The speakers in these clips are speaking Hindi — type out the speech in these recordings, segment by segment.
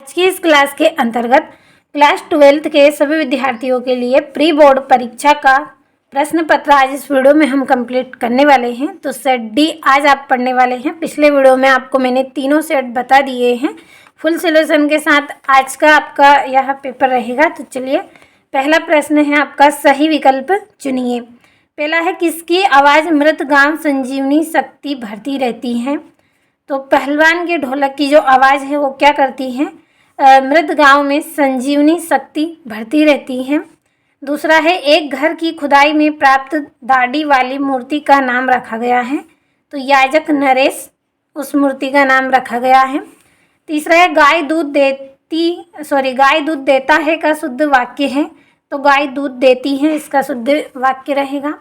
आज की इस क्लास के अंतर्गत क्लास 12th के सभी विद्यार्थियों के लिए प्री बोर्ड परीक्षा का प्रश्न पत्र आज इस वीडियो में हम कंप्लीट करने वाले हैं। तो सेट डी आज आप पढ़ने वाले हैं। पिछले वीडियो में आपको मैंने तीनों सेट बता दिए हैं फुल सॉल्यूशन के साथ। आज का आपका यह पेपर रहेगा। तो चलिए, पहला प्रश्न है आपका, सही विकल्प चुनिए। पहला है, किसकी आवाज़ मृत गांव संजीवनी शक्ति भरती रहती है। तो पहलवान के ढोलक की जो आवाज़ है वो क्या करती है, मृत गांव में संजीवनी शक्ति भरती रहती है। दूसरा है, एक घर की खुदाई में प्राप्त दाढ़ी वाली मूर्ति का नाम रखा गया है। तो याजक नरेश उस मूर्ति का नाम रखा गया है। तीसरा है, गाय दूध देता है का शुद्ध वाक्य है। तो गाय दूध देती है, इसका शुद्ध वाक्य रहेगा।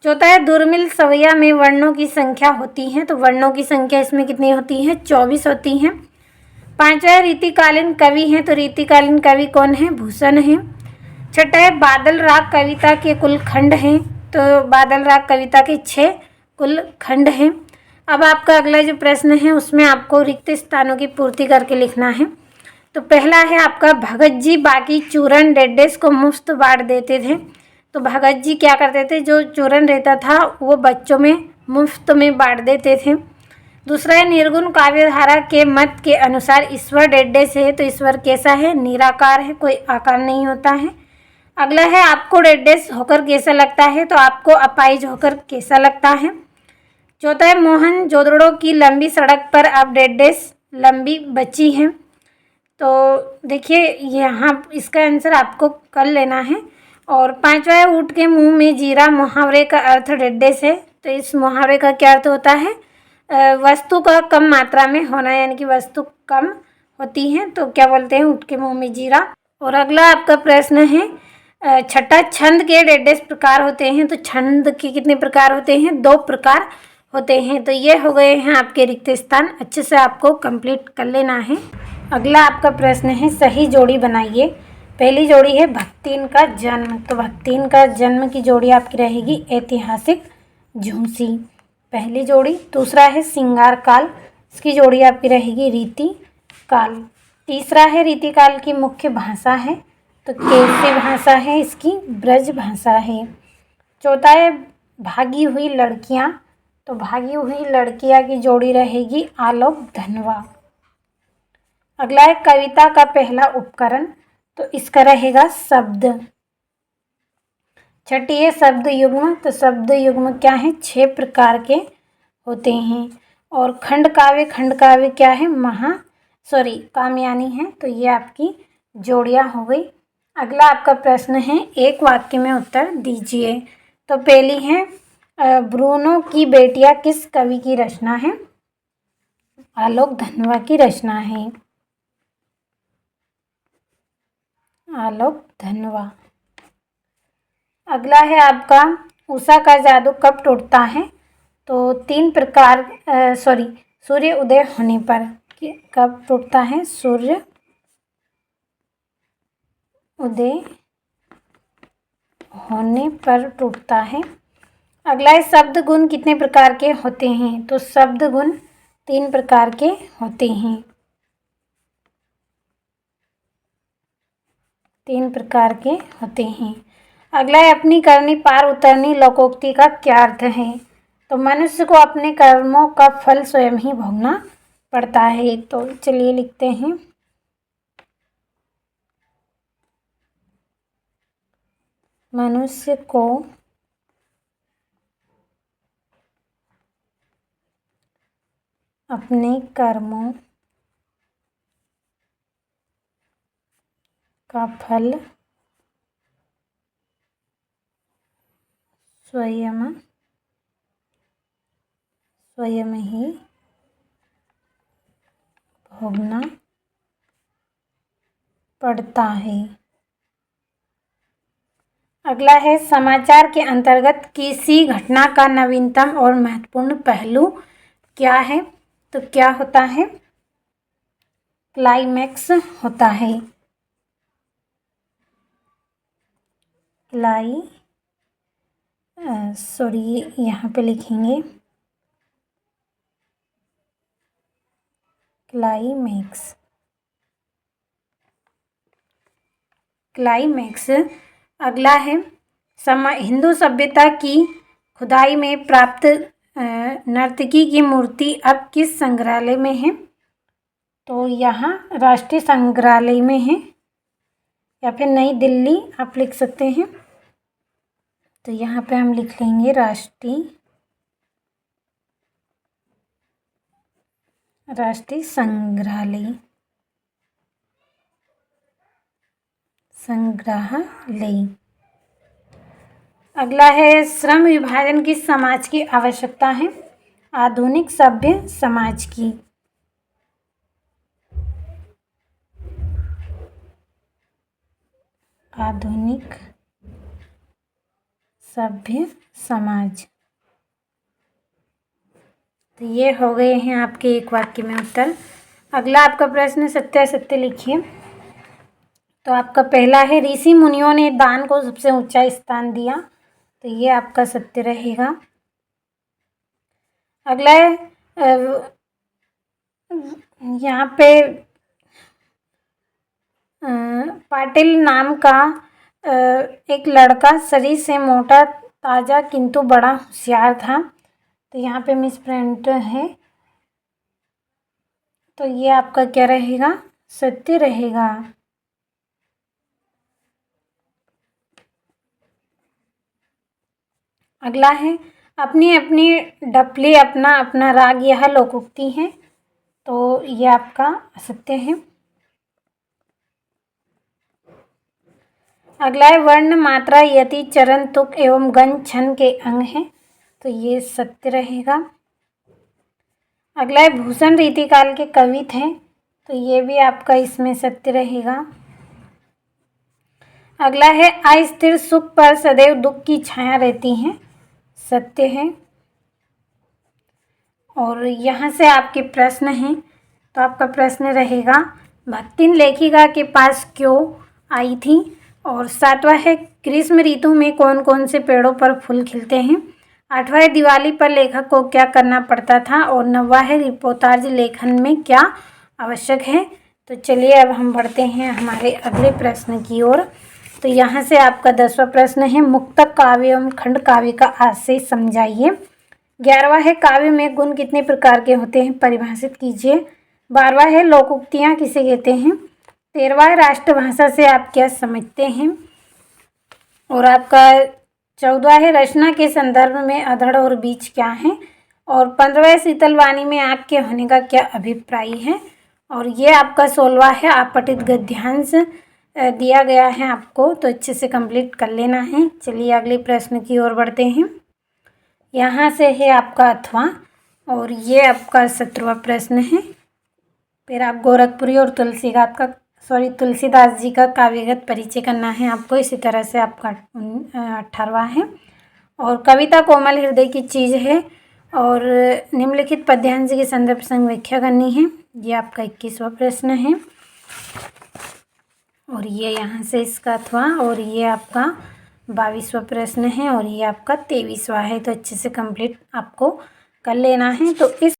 चौथा है, दुर्मिल सवैया में वर्णों की संख्या होती है। तो वर्णों की संख्या इसमें कितनी होती है, 24 होती है। पांचवा है, रीतिकालीन कवि हैं। तो रीतिकालीन कवि कौन है, भूषण है। छठा है, बादल राग कविता के कुल खंड हैं। तो बादल राग कविता के 6 कुल खंड हैं। अब आपका अगला जो प्रश्न है उसमें आपको रिक्त स्थानों की पूर्ति करके लिखना है। तो पहला है आपका, भगत जी बाकी चूरन डेडेस को मुफ्त बांट देते थे। तो भगत जी क्या करते थे, जो चूरन रहता था वो बच्चों में मुफ्त में बांट देते थे। दूसरा है, निर्गुण काव्यधारा के मत के अनुसार ईश्वर डेढ़ से है। तो ईश्वर कैसा है, निराकार है, कोई आकार नहीं होता है। अगला है, आपको डेढ़ होकर कैसा लगता है। तो आपको अपाइज होकर कैसा लगता है। चौथा है, मोहन जोदड़ो की लंबी सड़क पर अब डेढ़ लंबी बची है। तो देखिए, यहाँ इसका आंसर आपको कर लेना है। और पांचवा है, ऊँट के मुंह में जीरा मुहावरे का अर्थ डेढ़ है। तो इस मुहावरे का क्या अर्थ होता है, वस्तु का कम मात्रा में होना, यानी कि वस्तु कम होती है तो क्या बोलते हैं, ऊँट के मुंह में जीरा। और अगला आपका प्रश्न है, छठा, छंद के डेढ़ प्रकार होते हैं। तो छंद के कितने प्रकार होते हैं, 2 प्रकार होते हैं। तो ये हो गए हैं आपके रिक्त स्थान, अच्छे से आपको कंप्लीट कर लेना है। अगला आपका प्रश्न है, सही जोड़ी बनाइए। पहली जोड़ी है भक्तिन का जन्म। तो भक्तिन का जन्म की जोड़ी आपकी रहेगी ऐतिहासिक झुंसी, पहली जोड़ी। दूसरा है सिंगार काल, इसकी जोड़ी आपकी रहेगी रीति काल। तीसरा है, रीति काल की मुख्य भाषा है। तो कैसी भाषा है, इसकी ब्रज भाषा है। चौथा है, भागी हुई लड़कियां। तो भागी हुई लड़कियां की जोड़ी रहेगी आलोक धनवा। अगला है, कविता का पहला उपकरण। तो इसका रहेगा शब्द। छठी है, शब्द युग्म। तो शब्द युग्म क्या है, 6 प्रकार के होते हैं। और खंड काव्य क्या है, कामयानी है। तो ये आपकी जोड़ियाँ हो गई। अगला आपका प्रश्न है, एक वाक्य में उत्तर दीजिए। तो पहली है, ब्रूनो की बेटियां किस कवि की रचना है। आलोक धनवा की रचना है, आलोक धनवा। अगला है आपका, उषा का जादू कब टूटता है। तो 3 प्रकार सूर्य उदय होने पर कब टूटता है, सूर्य उदय होने पर टूटता है। अगला है, शब्द गुण कितने प्रकार के होते हैं। तो शब्द गुण 3 प्रकार के होते हैं, 3 प्रकार के होते हैं। अगला है, अपनी करनी पार उतरनी लोकोक्ति का क्या अर्थ है। तो मनुष्य को अपने कर्मों का फल स्वयं ही भोगना पड़ता है। तो चलिए लिखते हैं, मनुष्य को अपने कर्मों का फल स्वयं ही भोगना पड़ता है। अगला है, समाचार के अंतर्गत किसी घटना का नवीनतम और महत्वपूर्ण पहलू क्या है। तो क्या होता है, क्लाइमैक्स होता है, यहाँ पे लिखेंगे क्लाइमैक्स। क्लाइमैक्स। अगला है हिंदू सभ्यता की खुदाई में प्राप्त नर्तकी की मूर्ति अब किस संग्रहालय में है? तो यहाँ राष्ट्रीय संग्रहालय में है या फिर नई दिल्ली आप लिख सकते हैं। तो यहाँ पे हम लिख लेंगे राष्ट्रीय संग्रहालय। अगला है श्रम विभाजन किस समाज की आवश्यकता है? आधुनिक सभ्य समाज की। आधुनिक सभ्य समाज। तो ये हो गए हैं आपके एक वाक्य में उत्तर। अगला आपका प्रश्न सत्यासत्य लिखिए। तो आपका पहला है ऋषि मुनियों ने दान को सबसे ऊंचा स्थान दिया। तो ये आपका सत्य रहेगा। अगला है यहाँ पे पाटिल नाम का एक लड़का शरीर से मोटा ताजा किंतु बड़ा होशियार था। तो यहाँ पे मिसप्रिंट है, तो ये आपका क्या रहेगा? सत्य रहेगा। अगला है अपनी अपनी डपली अपना अपना राग, यह लोकोक्ति है। तो ये आपका असत्य है। अगला है वर्ण मात्रा यति चरण तुक एवं गण छन के अंग है। तो ये सत्य रहेगा। अगला है भूषण रीतिकाल के कवि थे। तो ये भी आपका इसमें सत्य रहेगा। अगला है अस्थिर सुख पर सदैव दुख की छाया रहती है। सत्य है। और यहाँ से आपके प्रश्न हैं। तो आपका प्रश्न रहेगा भक्तिन लेखिका के पास क्यों आई थी? और 7वां है ग्रीष्म ऋतु में कौन कौन से पेड़ों पर फूल खिलते हैं? 8वां है दिवाली पर लेखक को क्या करना पड़ता था? और 9वां है रिपोर्टाज लेखन में क्या आवश्यक है? तो चलिए अब हम बढ़ते हैं हमारे अगले प्रश्न की ओर। तो यहाँ से आपका 10वां प्रश्न है मुक्तक काव्य एवं खंड काव्य का आशय समझाइए। 11वां है काव्य में गुण कितने प्रकार के होते हैं? परिभाषित कीजिए। 12वां है लोकोक्तियाँ किसे कहते हैं? 13वां है राष्ट्रभाषा से आप क्या समझते हैं? और आपका 14वां है रचना के संदर्भ में अधड़ और बीच क्या है? और 15वां शीतल वाणी में आग के होने का क्या अभिप्राय है? और ये आपका 16वां है आपठित गद्यांश दिया गया है आपको, तो अच्छे से कंप्लीट कर लेना है। चलिए अगले प्रश्न की ओर बढ़ते हैं। यहाँ से है आपका अथवा, और ये आपका 17वां प्रश्न है। फिर आप गोरखपुरी और तुलसीदास जी का काव्यगत परिचय करना है आपको। इसी तरह से आपका 18वां है। और कविता कोमल हृदय की चीज़ है। और निम्नलिखित पद्यांश के संदर्भ संग व्याख्या करनी है। ये आपका 21वां प्रश्न है। और ये यहाँ से इसका अथवा, और ये आपका 22वां प्रश्न है। और ये आपका 23वां है। तो अच्छे से कंप्लीट आपको कर लेना है। तो इस